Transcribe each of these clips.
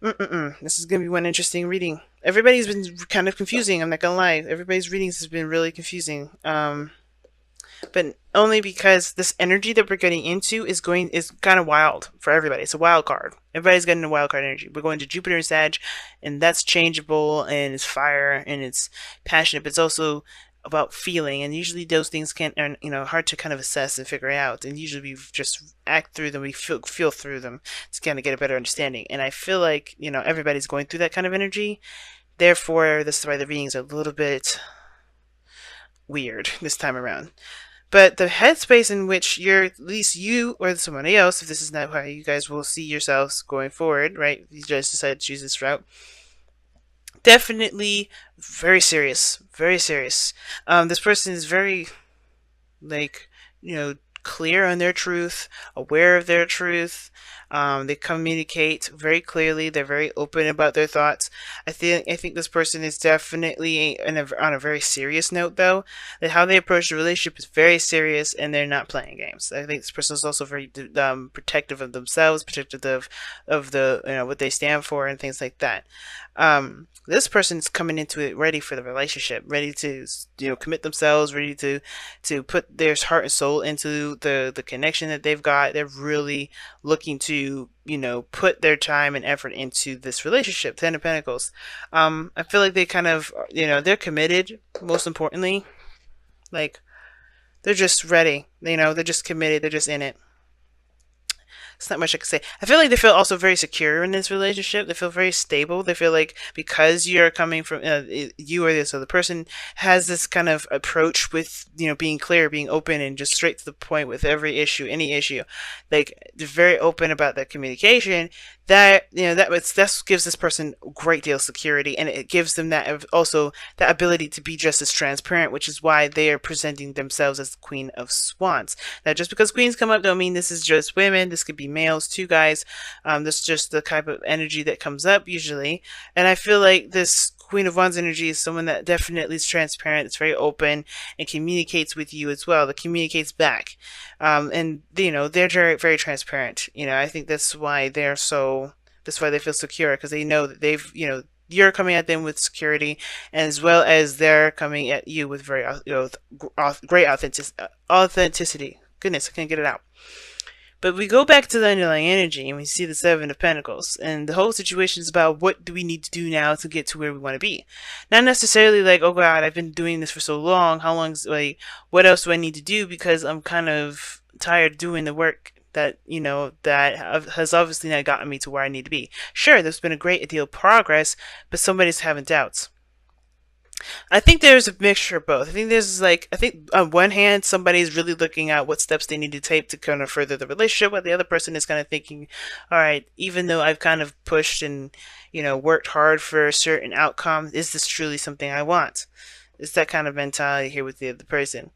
This is gonna be one interesting reading. Everybody's been kind of confusing. I'm not gonna lie. Everybody's readings has been really confusing. But only because this energy that we're getting into is kind of wild for everybody. It's a wild card. Everybody's getting a wild card energy. We're going to Jupiter and Sag, and that's changeable, and it's fire, and it's passionate. But it's also about feeling, and usually those things can are hard to kind of assess and figure out. And usually we just act through them, we feel through them to kind of get a better understanding. And I feel like everybody's going through that kind of energy. Therefore, this is why the readings are a little bit weird this time around. But the headspace in which you're, at least you or somebody else, if this is not how you guys will see yourselves going forward, right? You just decided to choose this route. Definitely very serious, very serious. This person is very, like, clear on their truth, aware of their truth. They communicate very clearly. They're very open about their thoughts. I think this person is definitely on a very serious note, though. That how they approach the relationship is very serious, and they're not playing games. I think this person is also very protective of themselves, protective of the what they stand for, and things like that. This person's coming into it ready for the relationship, ready to commit themselves, ready to put their heart and soul into the connection that they've got. They're really looking to put their time and effort into this relationship. Ten of Pentacles. I feel like they kind of they're committed. Most importantly, like they're just ready. They're just committed. They're just in it. It's not much I can say. I feel like they feel also very secure in this relationship. They feel very stable. They feel like because you're coming from you or this other person has this kind of approach with being clear, being open, and just straight to the point with every issue, any issue. Like they're very open about that communication. That that gives this person a great deal of security, and it gives them that also that ability to be just as transparent, which is why they are presenting themselves as the Queen of Swans. Now, just because queens come up don't mean this is just women. This could be males too, guys. This is just the type of energy that comes up usually. And I feel like this Queen of Wands energy is someone that definitely is transparent. It's very open and communicates with you as well. That communicates back, and they're very very transparent. I think that's why they're so. That's why they feel secure because they know that they've you're coming at them with security, as well as they're coming at you with very great authenticity. Goodness, I can't get it out. But we go back to the underlying energy and we see the Seven of Pentacles. And the whole situation is about what do we need to do now to get to where we want to be. Not necessarily like, oh God, I've been doing this for so long. How long is, like, what else do I need to do? Because I'm kind of tired of doing the work that, that has obviously not gotten me to where I need to be. Sure, there's been a great deal of progress, but somebody's having doubts. I think there's a mixture of both. I think there's I think on one hand, somebody's really looking at what steps they need to take to kind of further the relationship, while the other person is kind of thinking, all right, even though I've kind of pushed and, worked hard for a certain outcome, is this truly something I want? It's that kind of mentality here with the other person.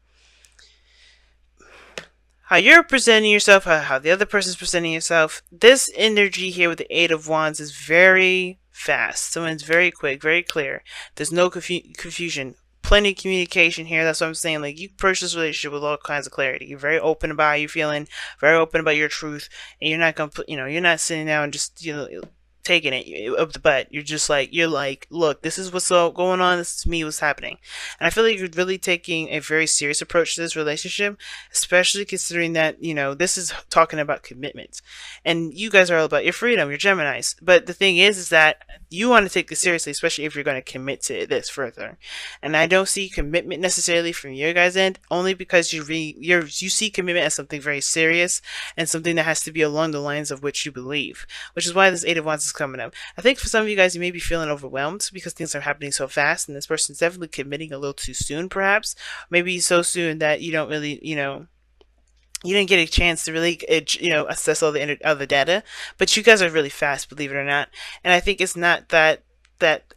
How you're presenting yourself, how the other person's presenting yourself. This energy here with the Eight of Wands is very fast. Someone's very quick, very clear. There's no confusion. Plenty of communication here. That's what I'm saying. Like, you approach this relationship with all kinds of clarity. You're very open about how you're feeling, very open about your truth, and you're not gonna put, you're not sitting down and just, taking it up the butt. You're like, look, this is what's going on. This is me, what's happening. And I feel like you're really taking a very serious approach to this relationship, especially considering that, this is talking about commitment. And you guys are all about your freedom, you're Geminis. But the thing is that you want to take this seriously, especially if you're going to commit to this further. And I don't see commitment necessarily from your guys' end, only because you see commitment as something very serious and something that has to be along the lines of which you believe, which is why this Eight of Wands is coming up. I think for some of you guys, you may be feeling overwhelmed because things are happening so fast, and this person's definitely committing a little too soon, perhaps. Maybe so soon that you don't really, you didn't get a chance to really, assess all the other data. But you guys are really fast, believe it or not. And I think it's not that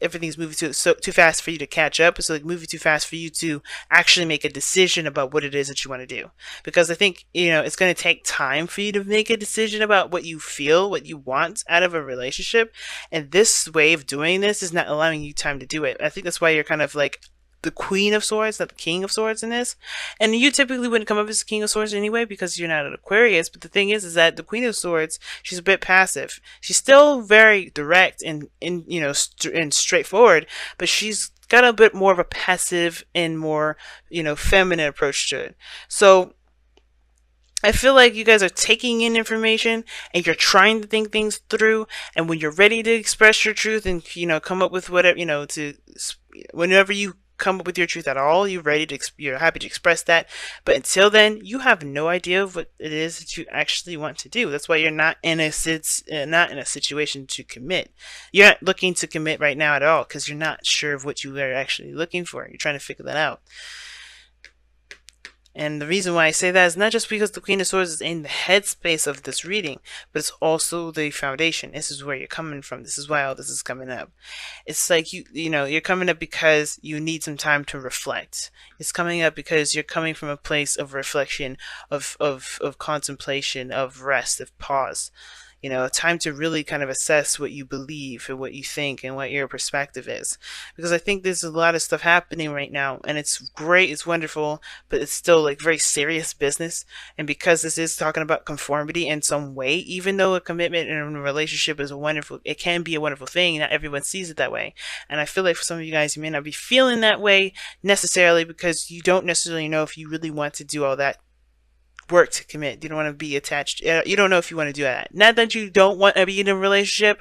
everything's moving too fast for you to catch up. It's like moving too fast for you to actually make a decision about what it is that you want to do. Because I think it's going to take time for you to make a decision about what you feel, what you want out of a relationship. And this way of doing this is not allowing you time to do it. I think that's why you're kind of like the Queen of Swords, not the King of Swords in this. And you typically wouldn't come up as the King of Swords anyway because you're not an Aquarius. But the thing is that the Queen of Swords, she's a bit passive. She's still very direct and and straightforward, but she's got a bit more of a passive and more feminine approach to it. So I feel like you guys are taking in information and you're trying to think things through. And when you're ready to express your truth and, come up with whatever, whenever you come up with your truth at all, you're happy to express that. But until then, you have no idea of what it is that you actually want to do. That's why you're not in a situation to commit. You're not looking to commit right now at all because you're not sure of what you are actually looking for. You're trying to figure that out. And the reason why I say that is not just because the Queen of Swords is in the headspace of this reading, but it's also the foundation. This is where you're coming from. This is why all this is coming up. It's like you're coming up because you need some time to reflect. It's coming up because you're coming from a place of reflection, of contemplation, of rest, of pause. Time to really kind of assess what you believe and what you think and what your perspective is. Because I think there's a lot of stuff happening right now and it's great, it's wonderful, but it's still like very serious business. And because this is talking about conformity in some way, even though a commitment in a relationship is it can be a wonderful thing, not everyone sees it that way. And I feel like for some of you guys, you may not be feeling that way necessarily because you don't necessarily know if you really want to do all that work to commit. You don't want to be attached. You don't know if you want to do that. Not that you don't want to be in a relationship.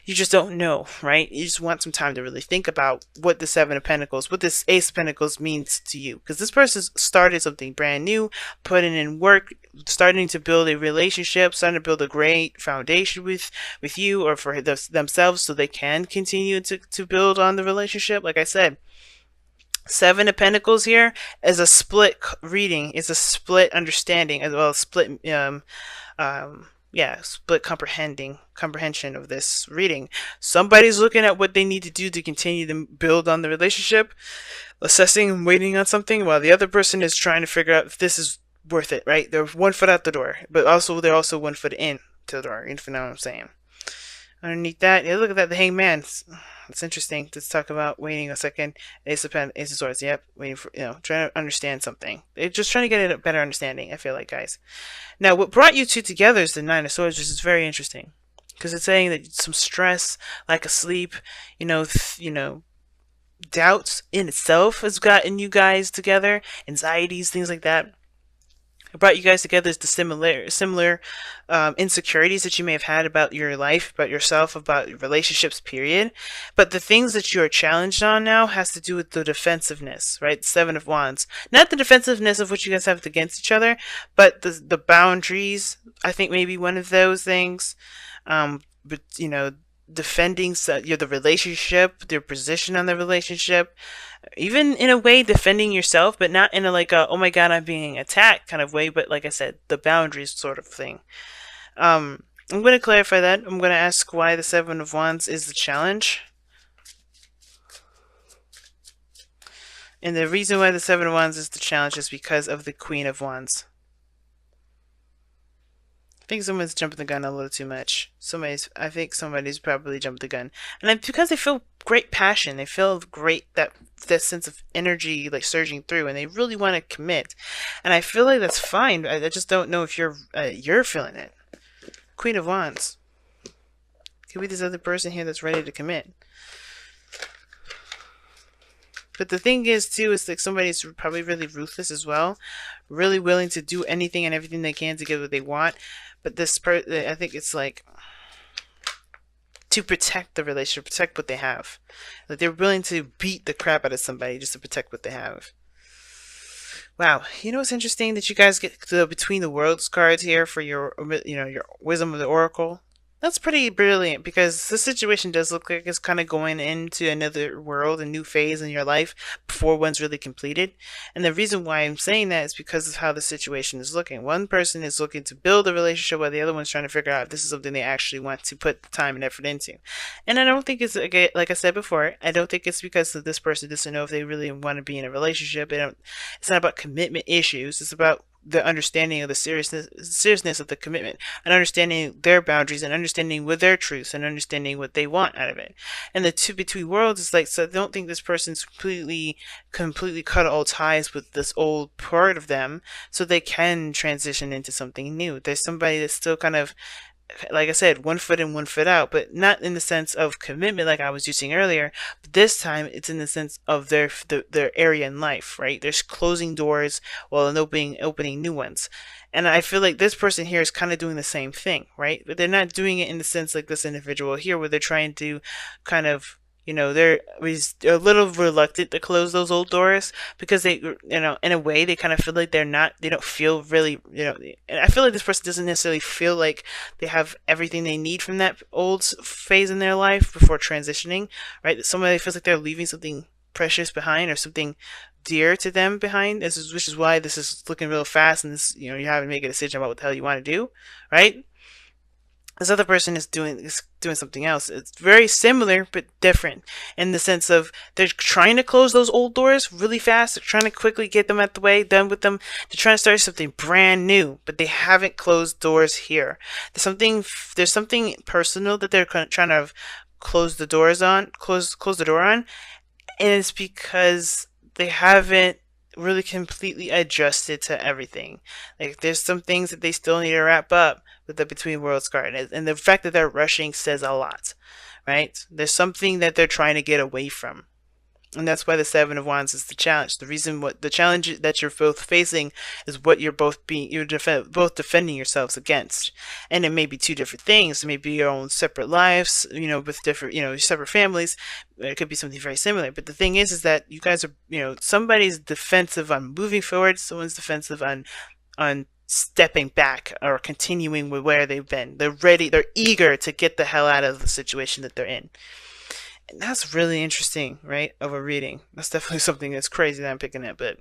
You just don't know, right? You just want some time to really think about what the Seven of Pentacles, what this Ace of Pentacles means to you. Because this person started something brand new, putting in work, starting to build a relationship, starting to build a great foundation with you or for themselves so they can continue to build on the relationship. Like I said, Seven of Pentacles here is a split reading, is a split understanding as well as split split comprehension of this reading. Somebody's looking at what they need to do to continue to build on the relationship, assessing and waiting on something, while the other person is trying to figure out if this is worth it, right? They're 1 foot out the door, but they're also 1 foot in to the door, if you know what I'm saying. Underneath that, look at that, the Hangman. It's interesting. Let's talk about waiting a second. Ace of Swords. Yep, waiting for trying to understand something. They're just trying to get a better understanding. I feel like, guys. Now, what brought you two together is the Nine of Swords, which is very interesting because it's saying that some stress, lack of sleep, doubts in itself has gotten you guys together. Anxieties, things like that. What brought you guys together is the similar insecurities that you may have had about your life, about yourself, about your relationships, period. But the things that you are challenged on now has to do with the defensiveness, right? Seven of Wands. Not the defensiveness of what you guys have against each other, but the boundaries. I think maybe one of those things. But defending the relationship, their position on the relationship, even in a way defending yourself, but not in a oh my god, I'm being attacked kind of way, but like I said, the boundaries sort of thing. I'm going to clarify that. I'm going to ask why the Seven of Wands is the challenge. And the reason why the Seven of Wands is the challenge is because of the Queen of Wands. I think someone's jumping the gun a little too much. I think somebody's probably jumped the gun. And because they feel great passion, they feel great, that sense of energy surging through, and they really want to commit. And I feel like that's fine. I just don't know if you're feeling it. Queen of Wands. Could be this other person here that's ready to commit. But the thing is, too, is somebody's probably really ruthless as well. Really willing to do anything and everything they can to get what they want. But I think it's to protect the relationship, protect what they have. They're willing to beat the crap out of somebody just to protect what they have. Wow. You know what's interesting? That you guys get the Between the Worlds cards here for your Wisdom of the Oracle. That's pretty brilliant because the situation does look like it's kind of going into another world, a new phase in your life before one's really completed. And the reason why I'm saying that is because of how the situation is looking. One person is looking to build a relationship while the other one's trying to figure out if this is something they actually want to put the time and effort into. And I don't think it's, like I said before, I don't think it's because this person doesn't know if they really want to be in a relationship. It's not about commitment issues. It's about the understanding of the seriousness of the commitment, and understanding their boundaries, and understanding what their truths, and understanding what they want out of it. And the two between worlds is like, so I don't think this person's completely cut all ties with this old part of them, so they can transition into something new. There's somebody that's still kind of, like I said, one foot in, one foot out, but not in the sense of commitment like I was using earlier. But this time, it's in the sense of their area in life, right? There's closing doors while opening new ones, and I feel like this person here is kind of doing the same thing, right? But they're not doing it in the sense like this individual here, where they're trying to kind of, they're a little reluctant to close those old doors, because they, in a way, they kind of feel like they don't feel really, and I feel like this person doesn't necessarily feel like they have everything they need from that old phase in their life before transitioning, right? Somebody feels like they're leaving something precious behind, or something dear to them behind. Which is why this is looking real fast, and this, you're having to make a decision about what the hell you want to do, right? This other person is doing something else. It's very similar but different, in the sense of they're trying to close those old doors really fast. They're trying to quickly get them out the way, done with them. They're trying to start something brand new, but they haven't closed doors here. There's something personal that they're trying to close the door on, and it's because they haven't really completely adjusted to everything. Like, there's some things that they still need to wrap up with the Between Worlds card, and the fact that they're rushing says a lot, right? There's something that they're trying to get away from. And that's why the Seven of Wands is the challenge. What the challenge that you're both facing is what both defending yourselves against. And it may be two different things. It may be your own separate lives, with different, separate families. It could be something very similar. But the thing is that you guys are, somebody's defensive on moving forward. Someone's defensive on stepping back or continuing with where they've been. They're ready. They're eager to get the hell out of the situation that they're in. And that's really interesting, right? Of a reading. That's definitely something that's crazy that I'm picking at, but